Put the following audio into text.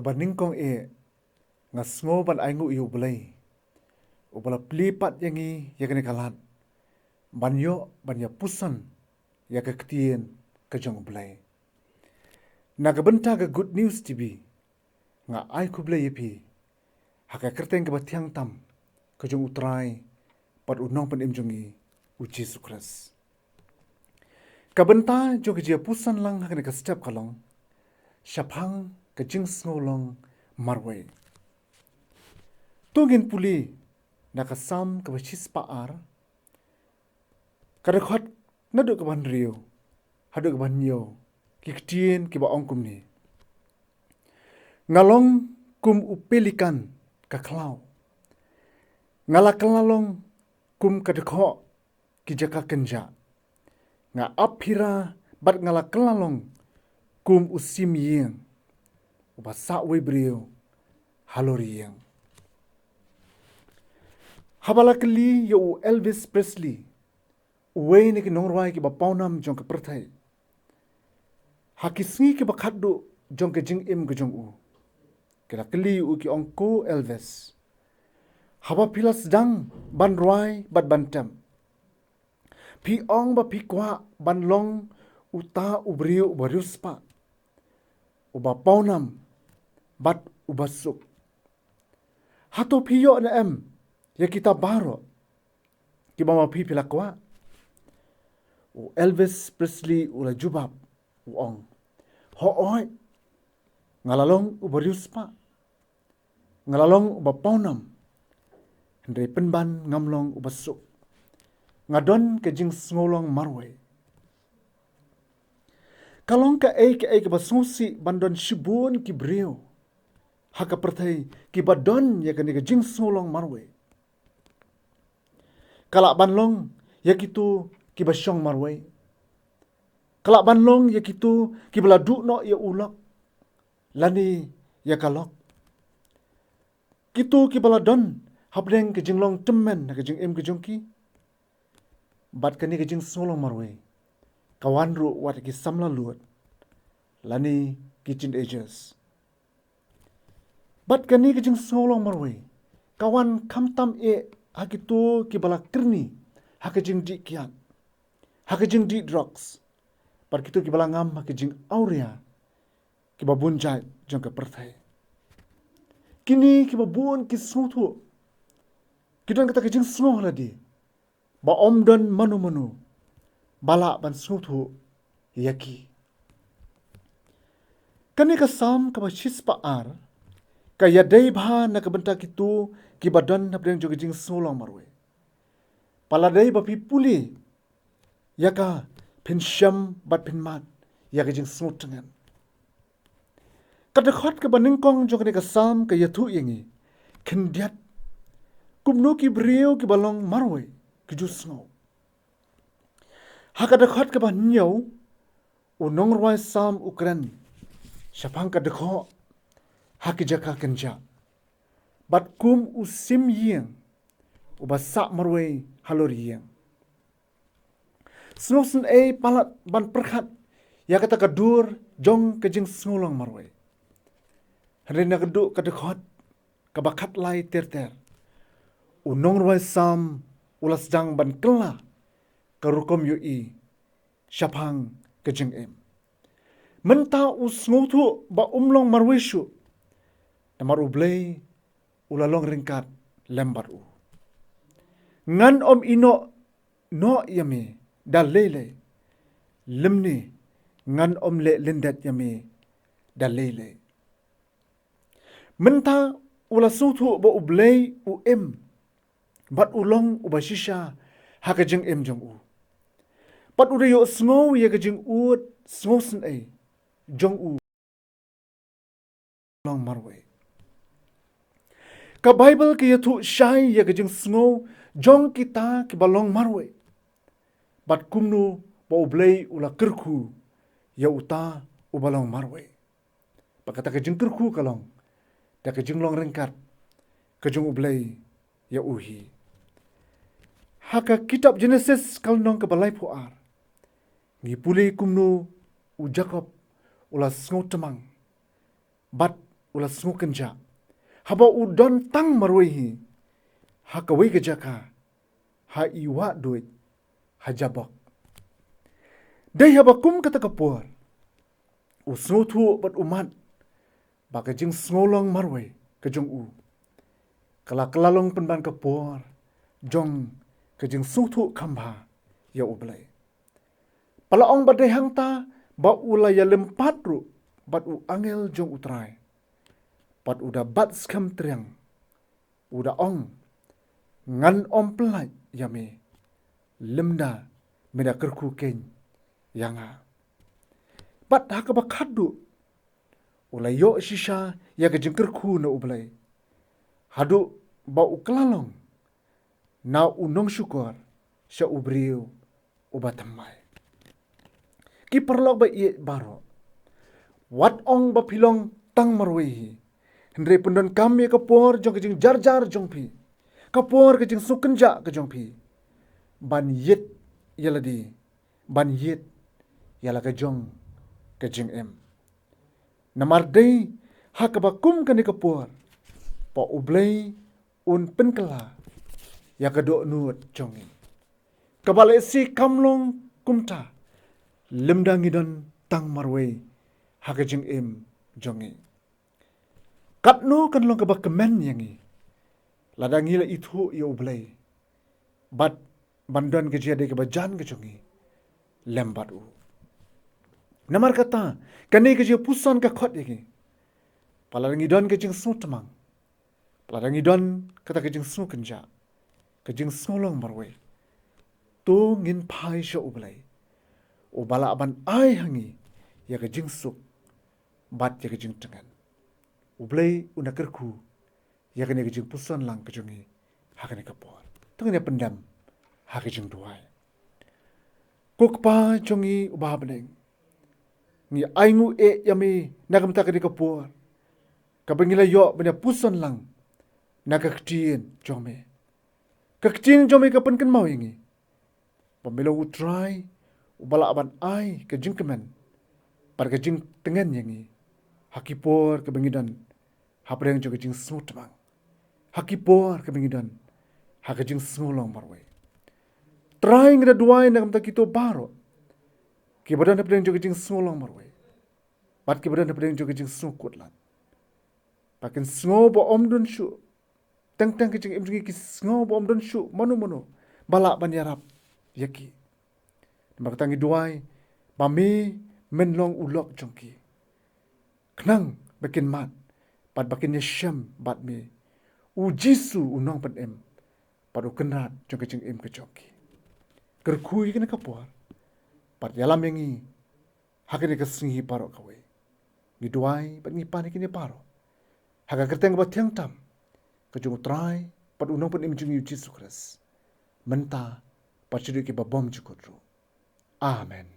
Kabaningkong nga sngo ban aingu U Blei. Ubala plipat yangi yakani kalat. Banyo banya pusan ya Ka Ktien ka U Blei. Nagabenta ga good news TV. Nga ai ku Blei yapi. Haka kyrteng ka tiang tam ka utrai pat unong pan imjongi U Jisu Khrist. Kabenta jo ka pusan lang hakani ka step kalong. Syapang ka Jingsngewlong Marwei. Tungin puli naka Salm ka paar. Kadakot naduk ka ban rio. Haduk ka ban yo. Ka Ktien ki ba ongkum ni. Ngalong kum upelikan ka klau. Ngalakalalong kum kadakot ki jaka kynja. Nga aphira bat ngalakalalong kum usim yeng. Uba sakway brio haloriyeng. Habalakali yo Elvis Presley. Uwei ni ki nongruai ki ba paunam jong ka perthai. Hakisngi ki ba khaddu jong ka jingim ka jong u. Kila kali u ki ongko Elvis. Haba pilas dang ban ruai bat bantam. Pi ong ba pi kwa ban long uta ubrio ubariuspa. Uba paunam bat ubasuk. Hato piyo na ya kita baro. Kiba mapi pilakwa. U Elvis Presley ula jubab. Uong. Hooi. Ngalalong ubariuspa. Ngalalong uba paunam. Hendai penban ngamlong ubasuk. Ngadon ke Jingsngewlong Marwei. Kalong ka ke basungsi bandon shibun ki brio. Haka perthai ki badon ya ka Jingsngewlong Marwei. Kalak banlong ya kitu ki basyong Marwei. Kalak banlong ya kitu ki beladuk no ya ulok. Lani ya kalok. Kitu ki baladon habdeng ke jinglong temen na ke jingim ke jongki. Bat kani ke Jingsngewlong Marwei. Kawan ru wat ki samla luat. Lani ki teenagers. Bat kani ke Jingsngewlong Marwei. Kawan kamtam hakitu ki bala kerni. Haka jing di kiat. Haka jing di drugs. Bat kitu ki bala ngam haka jing aurea. Ki babunjai jong ka perthai. Kini ki babun ki snguthu. Kidan kata ke Jingsngewlong ladi. Ba omdon manu-manu. Bala ban snguthu yaki. Kani ka Salm ka paar. Ka yadai bha na kabenta kitu ki badon na bdeng jogi Jingsngewlong Marwei. Paladai ba pi puli. Yaka pinsyam bat pinmat. Yaka Jingsngewtengan. Kadakot ka baningkong jogi ka Salm ka yathu yengi. Kendiat. Kumno ki brio ki balong Marwei. Ki jusngaw. Hakadakot ka ba nyaw. Unong ruai Salm ukran. Syapang kadakot. Hakijaka kynja. Bat kum usim yeng. Ubasak Marwei haloriyeng. Snosen palat ban perkhat. Ya kata kadur jong ke Jingsngewlong Marwei. Hendai kaduk kadakot. Kabakat lai ter-ter. Unong ruai Salm ulas jang ban kela. Karukom yui. Syapang ke jingim. Menta usnguthu ba umlong Marwei syu. Namar U Blei ulalong ringkat lembat u. Ngan ino no yami da lele. Lemni ngan le lindet yami da lele. Menta ulasungthu ba U Blei bat ulong ubashisha haka jingim jong u. Pat udayo sngow ya ka jing ut sngosen jong u. Long Marwei. Ka Bible ki yathu syai ya ka Jingsngewlong jong kita ki balong Marwei. Bat kumno ba U Blei ula kerku ya uta ubalong Marwei. Pakata ka jing kerku kalong. Da ka jinglong ringkat ka jong U Blei ya uhi. Haka kitab Genesis kalnong ka balai puar. Ngipuli kumno u Jacob ula sngow temang. Bat ula sngu kynja. Haba udon tang marwei hi. Ha kawei kejaka. Ha iwa duit. Ha jabok. Dai haba kum kata kapur. Usnu thu bat umat. Baka jingsngewlong marwei kejong u. Kelalong penban kapur. Jong kejing sungthu kamba ya U Blei. Pala ong badai hangta ba ula ya lempat ru bat u angel jong utrai. Bat uda bat skam triang. Uda ong ngan om pelai ya me. Lemda meda kerku ken yanga. Bat haka bakadu. Ula yo shisha ya kejing kerku na U Blei. Hadu ba u kelalong. Na unong syukur sya ubriu ubatamai. Ki perlok ba iet baro. Wat ong ba pilong tang marwei. Hendri pendon kami kapor jong kejing jar-jar jong pi. Kapor kejing sukenja ke jong pi. Ban yit yaladi. Ban yit yala ke jong kejing em. Namardei hakabakum kani kapor. Pa U Blei un penkela. Ya kedok nuut jongi. Kabale si kamlong kumta. Lemda ngidon tang marwei. Haka jing im jongi. Katno kan long kabak kemen yangi. Ladang ngila itu ya U Blei. Bat bandon kejia de kebajan ke jongi. Lembat u. Namar kata. Kani kejia pusan ke khot yangi. Paladang ngidon kejing snu temang. Paladang ngidon kata kejing snu kenja. Kejing solong marwei. Tu ngin pai sya U Blei. O bala aban ai hangi. Ya kejing suk. Bat ya kejing tengan. U Blei unakerku. Ya kene kejing pusan lang kejongi. Hakane kapor. Tengene pendam. Hakejing duai. Kukpa jongi ubah beneng. Ni aingu e yami. Nakam takani kapor. Kabengila yo benda pusan lang. Ka Ktien jome. Ka Ktien jome kapan kan mau yangi. Pamela utrai. Ubala aban ai kejing kemen. Par kejing tengan yangi. Hakipor kebengidan. Hapreng jo kejing smut bang. Hakipor kebengidan. Hakejing smulong marwei. Try ngida duai na kamta kito baro. Kibadan hapreng jo kejing smulong marwei. Bat kibadan hapreng jo kejing smukut lan. Pakin sngo bo omdun syu. Teng-teng kejing imjingi ki sngo bo omdun syu. Manu-manu. Balak ban iarap. Yaki. Maktangi duai. Bami menlong ulok jongki. Khnang bakin mat. Pat bakin mynsiem bat me. U Jisu unong pan em. Pat u kenat jong kejing em ke jongki. Kerkui kena kapuar. Pat yalam yangi. Hakini kesengi paro kawe. Ni duai. Pat ngipani kini paro. Haka kyrteng ba tiang tam. Kejung utrai. Pat unong pan em jong U Jisu Khrist. Menta. Pat syudu ki ba bom jukut ru. Amen.